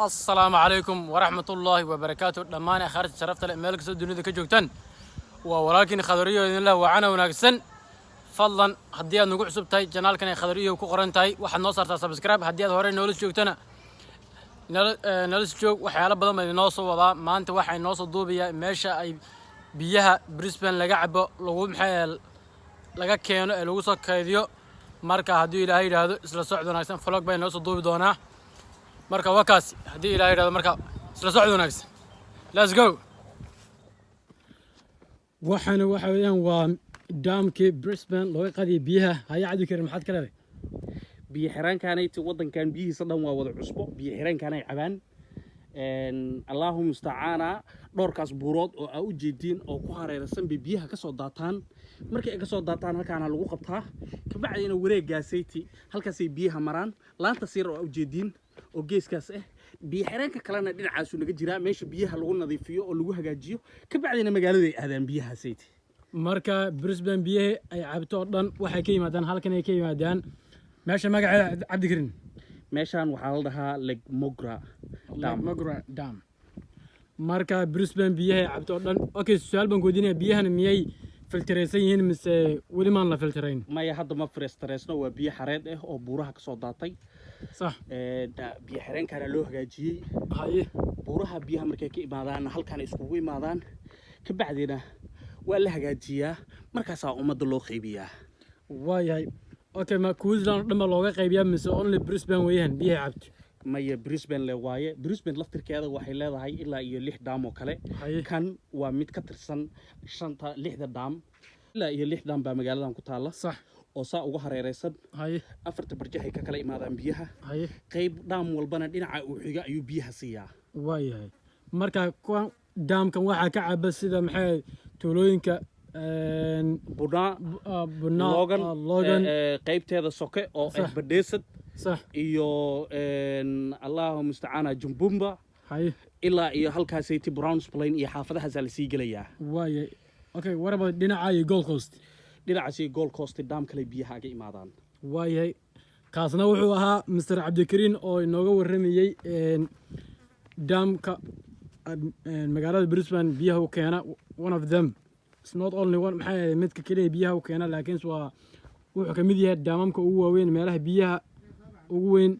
السلام عليكم ورحمة الله وبركاته. دمان خارج شرفت الملك سود الدنيا كجوتن ولكن خضريه إذن الله وعنا وناقصن فضلا هدية نقول عصب تاي جنال كان خضريه وكقرن تاي واحد نصر سبسكرايب هدية هوري نولس جوتنا نولس جوك وحياة بدل ما ينوصل وضع ما أنت واحد ينوصل دوبيا ماشى أي بيها بريسبن لقعبه لو محل لقى كانوا لو صك كيديو marka hadii ilaahay yiraahdo isla socod wanaagsan vlog bay noo soo duubi doonaa marka wakaas hadii ilaahay yiraahdo marka isla socod wanaagsan let's go waxana waxa weeyaan waa daamkii Brisbane loo qadiy biyaha haya cadi karin maxad ka leedahay biyo xiraankaanay wadankan biyihiisa dhan waa wada cusbo biyo xiraankaanay cabaan Allahu musta'aana dhorkaas buurood oo ay u jeedin oo ku hareeraysan biyaha ka soo daataan markay ka soo daataan halkaan lagu qabtaa ka bacdina wareegaasaytii halkaas ay biyaha maraan laanta sir oo u jeedin oo geeskaas biyo xiraanka kalena dhinacaas naga jira meesha biyaha lagu nadiifiyo oo lagu hagaajiyo ka bacdina magaalada ay aadaan biyaha sayti marka Brisbane biyaha ay cabto dhan waxay ka yimaadaan halkan ay ka yimaadaan meesha magaceeda Cabdi Karin meeshan waxa la dhahaa Lake Mogra Dam marka Brisbane biyaha cabto dhan okay su'aal baan goodinaya biyahana miyay filtreysan yihiin mise wali ma la filtreyn maya hadda ma filtreysno waa biyo xareed oo buuraha ka soo daatay صح biyo xireenkana loo hagaajiyay haye buuraha biyaha markay ka imaadaan halkaan iskugu imaadaan ka bacdina waa la hagaajiyaa markaas umada loo qaybiyaa waayahay okay ma Queensland dhama looga qaybiyaa mise only Brisbane weeyaan biyaha cabto maya Brisbane le waaye Brisbane laftirkeeda waxay leedahay ilaa iyo 6 daam oo kale kan waa mid ka tirsan 6 daam ilaa iyo 6 daam baa magaaladan ku taala صح oo saa uga hareeraysan haye afarta barjahay ka kala imaadaan biyaha haye qayb daam walbana dhinaca uu xiga ayuu biyaha siiyaa waayahay marka kuwan daamkan waxa ka caba sida maxay tuulooyinka Buna Logan qaybteeda soke oo badheesad صح iyo Allahu musta'aana Jumbumba haye ilaa iyo halkaasaytii Browns Plain iyo xaafadahaas la sii galayaa waayahay okay waraba dhinaca Gold Coast dhinacaasi Gold Coast daam kale biyaha ka imaadaan waayahay kaasna wuxuu ahaa Mr. Cabdi Karin oo inooga waramayay daamka magaalada Brisbane biyaha u keena one of them it's not only one maxay mid ka kaliya biyaha u keena laakiin waa wuxuu ka mid yahay daamamka ugu waaweyn meelaha biyaha ugu weyn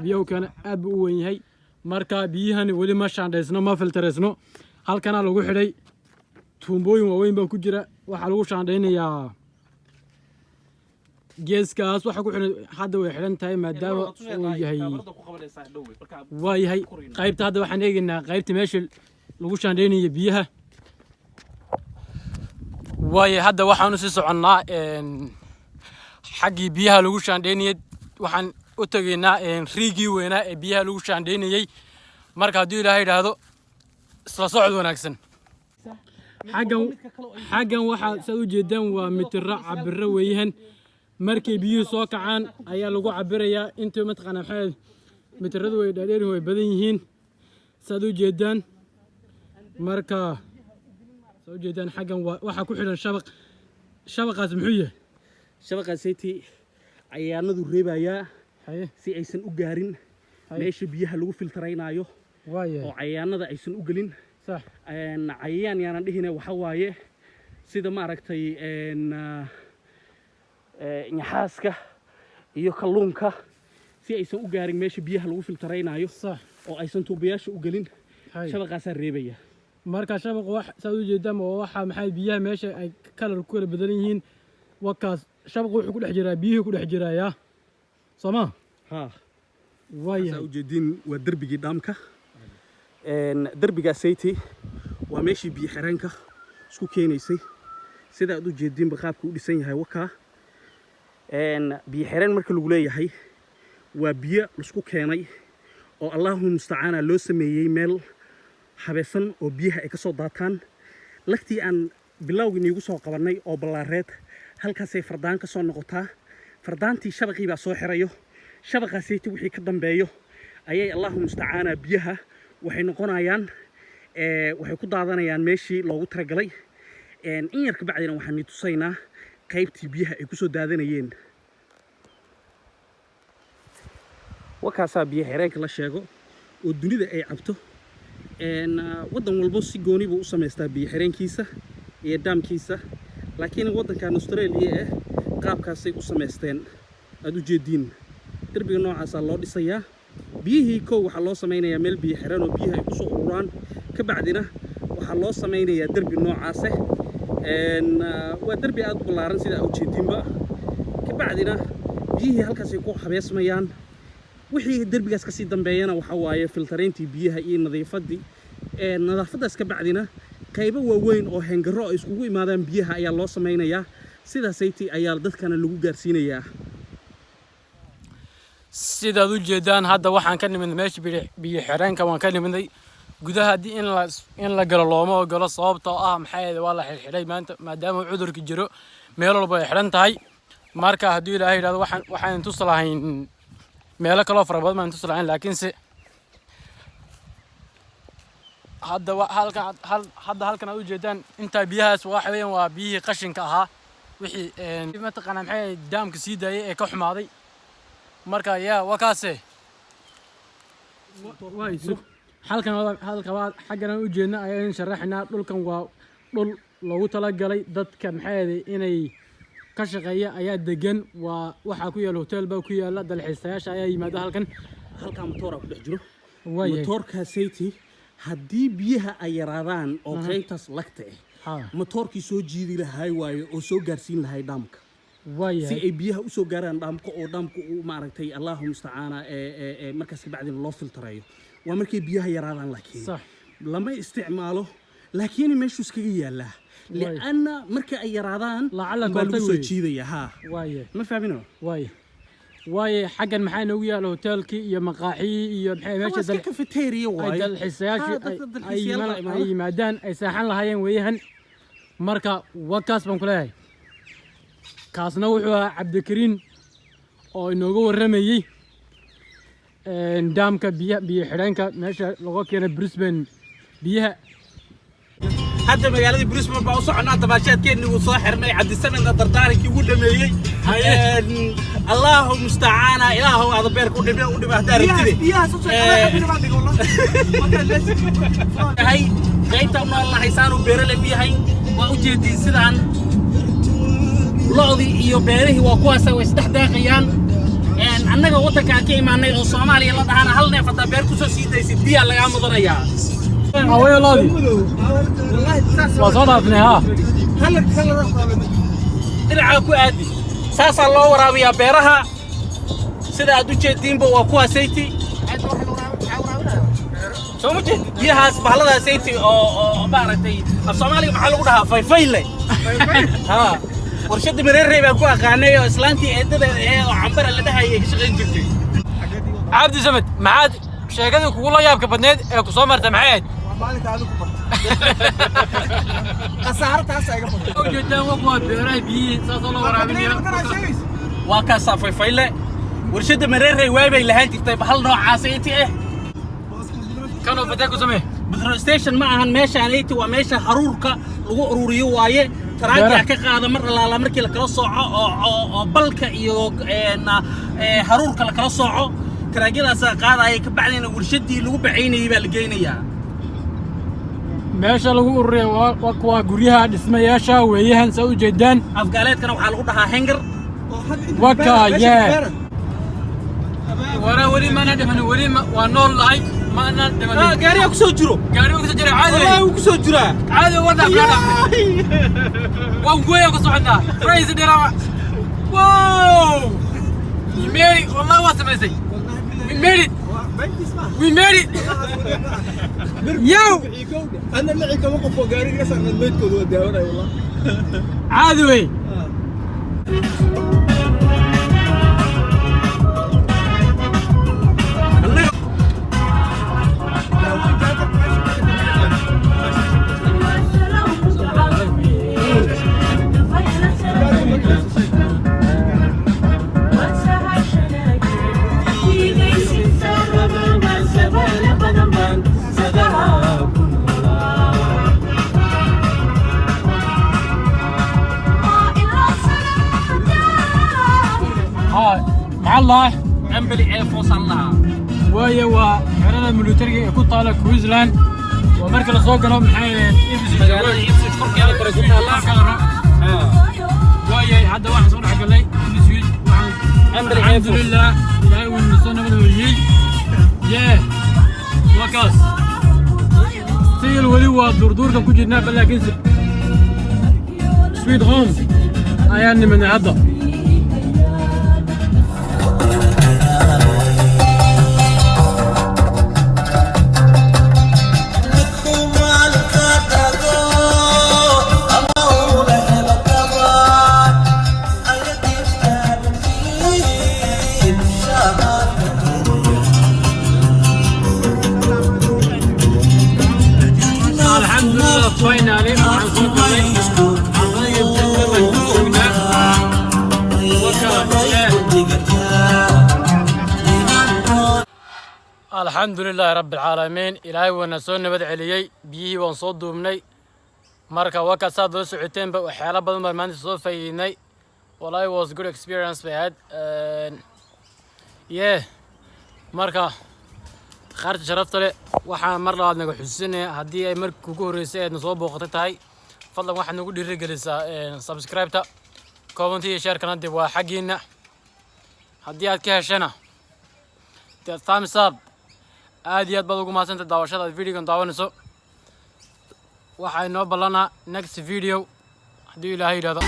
biyaha u keena aad u weyn yahay marka biyahani wali ma shaandhaysno ma filtreysno halkana lagu xidhay tuumbooyin waaweyn baa ku jira waxa lagu shaandhaynayaa geeskaas waxa ku xidhan hadda way xidhan tahay maadaama uu yahay waayahay qaybta hadda waxaan eegaynaa qaybta meesha lagu shaandhaynayo biyaha waayahay hadda waxaan u sii soconnaa xaggii biyaha lagu shaandhaynayay waxaan u tagaynaa riigii weynaa ee biyaha lagu shaandhaynayay marka haddii ilaahay yidhaahdo isla socod wanaagsan xaggan waxaa saad u jeedaan waa mitira cabiro weeyaan markay biyuhu soo kacaan ayaa lagu cabirayaa inta mataqaana maxay mitiradu way dhaadheer way badan yihiin saad u jeedaan marka saad u jeedaan xaggan waxa ku xidhan shabaqaas muxuu yahay shabaqaasaytii cayaanadu reebayaa si aysan u gaarin meesha biyaha lagu filtreynaayo oo cayaanada aysan u gelin صح عيان يعني دهنا وحوايه سيده ما aragtay nyaxaaska iyo kalluunka si aysan u gaarin meesha biyaha lagu filtreynaayo صح oo aysan tuubayaasha u gelin shabaqaas reebaya marka shabaq wax saad u jeedaan waxa maxay biyaha meesha ay kala ku kala badan yihiin wakaas shabaq wuxuu ku dhex jiraa biyaha ku dhex jiraya Soma ha waayahay saad u jeedin waa darbigii dhaamka دربيga sayti waa meeshii biyo xireenka isku keenaysay sida aad u jeedin qaabku u dhisan yahay waka biyo xireen marka lagu leeyahay waa biyo isku keenay oo Allahu musta'aana loo sameeyay meel habeesan oo biyaha ay ka soo daataan lagtii aan bilowgii igu soo qabanay oo balaareed halkaas ay fardaan ka soo noqotaa fardaantii shabaqii baa soo xirayo shabaqaasaytii wixii ka dambeeyo ayay Allahu musta'aana biyaha waxay noqonayaan waxay ku daadanayaan meeshii loogu talagalay in yar ka bacdina waxaan tusaynaa qaybtii biyaha ay ku soo daadanayeen وكاسا بيه حرينك لا شيغو oo dunida ay cabto waddan walba si gooni buu u samaystaa biyo xireenkiisa iyo daamkiisa laakiin waddankan Australia qaabkaasay u samaysteen aad u jeediin darbiga noocaas loo dhisayaa biyihii koow waxaa loo samaynayaa meel biyo xiran oo biyaha ay ku soo ururaan ka bacdina waxaa loo samaynayaa darbi noocaas waa darbi aad u ballaaran sida aad u jeediinba ka bacdina biyihii halkaas ay ku habeesmayaan wixii darbigaas ka sii dambeeyana waxa waaye filtarayntii biyaha iyo nadaafadaas ka bacdina qaybo waaweyn oo hengaro ay iskugu imaadaan biyaha ayaa loo samaynayaa sidaasaytii ayaa dadkana lagu gaarsiinayaa sidaad u jeedaan hadda waxaan ka nimid meesha biyo xireenka waan ka nimidnay gudaha haddii in la galo looma ogolo sababtoo ah maxaa yeelay waa la xirxiray maanta maadaama cudurka jiro meel walba ay xiran tahay marka haddii ilaahay yidhaahdo waxaan tusi lahayn meelo kaloo fara badan baan tusi lahayn laakiinse hadda halkan aad u jeedaan intaa biyahaas waxa weeyaan waa biyihii qashinka ahaa wixii mataqaanaa maxay daamka sii daayay ee ka xumaaday marka yaa wakaase halkan xaggana u jeedna ayaan sharaxnaa dhulkan waa dhul loogu talagalay dadka maxay inay ka shaqeeya ayaa degan waa waxa ku yaal hotel baa ku yaala dalxiisayaasha ayaa yimaada halkan motor ku dhex jiro motorka sayti haddii biyaha ay yaraadaan oo qaybtaas lagta motorkii soo jiidi lahay waayo oo soo gaarsiin lahay dhaamka si ay biyaha u soo gaaraan dhaamka oo dhaamku uu maaragtay Allahu musta'aana markaas ka bacdina loo filtarayo waa markay biyaha yaraadaan laakiin lama isticmaalo laakiin meeshu iskaga yaala لأن مركا أي رادان بالو سوتشيدية ها ما فاهمينه واي حقا محانا ويا الهوتيل كي يا مقاحي يا ماشي كافيتيريا واي الحسايات أي معدان أي ساحن لهاين ويهن مركا وكاس بنقولها كاس نوعها عبد الكريم أو نوجو الرميي دامك بيحرنك ماشي لغة كنا بريسبن بيها هذا مقالة بريسبن بوصعنا تباشات كأنه وصاحر ما يعدي سنة دردارك يقول مية الله مستعان إله هذا بيرك ودبنا بهدار كذي هاي غيتنا الله يسانو بيرل بيه هاي وأوجدين سدان لعضي يو بيره وقواسة واستحداقيان أنك وطك كي معني الصومالي الله تعالى هل نفتا بيركو سيدي سيدي الله يا مضريا أوي لادي وصلتني ها هل درعاكو آدي ساس الله ورابيا بيرها سيدا أدو جيدين بو وقوها سيتي سو مجد بيها سبحالة سيتي أو بارتي الصومالي محلو قدها فايفايلي ها ورشد مرير ريبا كو أقانيو إسلانتي إدد عمبر اللي ده يشغل جبتي عبد الزمد معاد شاكدو كولا يابك بدنيد كو صومرت معاد مالك هذا كبر خسارة تاسع كبر جدا وقوة بيراي بي ساسولو ورابينيا وكاسا فايفايلي ورشد مرير ريبا اللي هانتي طيب هل نوع عاسيتي كانوا فتاكو سميه بدرو ستيشن معهن ماشي عليتي وماشي حروركا لغو أروريو وايه تراجع كقاعدة مرة لا مركي لكلا صوعة بلكة إيو حروركا لكلا صوعة تراجع قاعدة هيك بعدين ورشدي لغو بعيني بالجينية ماشي لغو أروري وقوا قريها اسمياشا ويهن سوي جدا أفقالات كانوا حالقودها هنجر وكا يا ورا ولي ما ندمن ولي ما ونول لاي ما ندمن قاري أكسو جرو عادي والله أكسو جرو عادي وضع فلانا وقوي أكسو عندنا فريز دراما واو we made it والله واسم زي we made it we made it يو أنا اللي عيك موقف وقاري يسأل من الميت كود وداورة والله عادي وي الله أمبلي فوصل لها ويا وحرنا ملوتري كنت على كويزلاند ومركز السوق قالوا محايل ibswich korkeeda kore ku taala ويا حد واحد صراحة قال لي إبسويتش الحمد لله لا ونسونا من الوجي ياه وكاس سيل ولي ودردور كم كوجي ناب لكن سويت هوم أياني من هذا فاينالي الحمد لله رب العالمين إلهي ونسونا بدع لي بيه ونصد مني مركا وكا صاد سعتين بحالة بدل ما ماني صوفيني والله was good experience we had yeah مركا خارج شرفت لي waxaan mar labaad naga xusinay hadii ay markii ugu horeysay aad soo booqatay tahay fadlan waxaad nagu dhiirigelisaa subscribe-ta comment iyo share kana dib waa xaqiina hadii aad ka heshana thumbs up aad iyo aad baad ugu mahadsantahay daawashada video-gan daawanayso waxay noo ballanaa next video hadii Ilaahay yiraahdo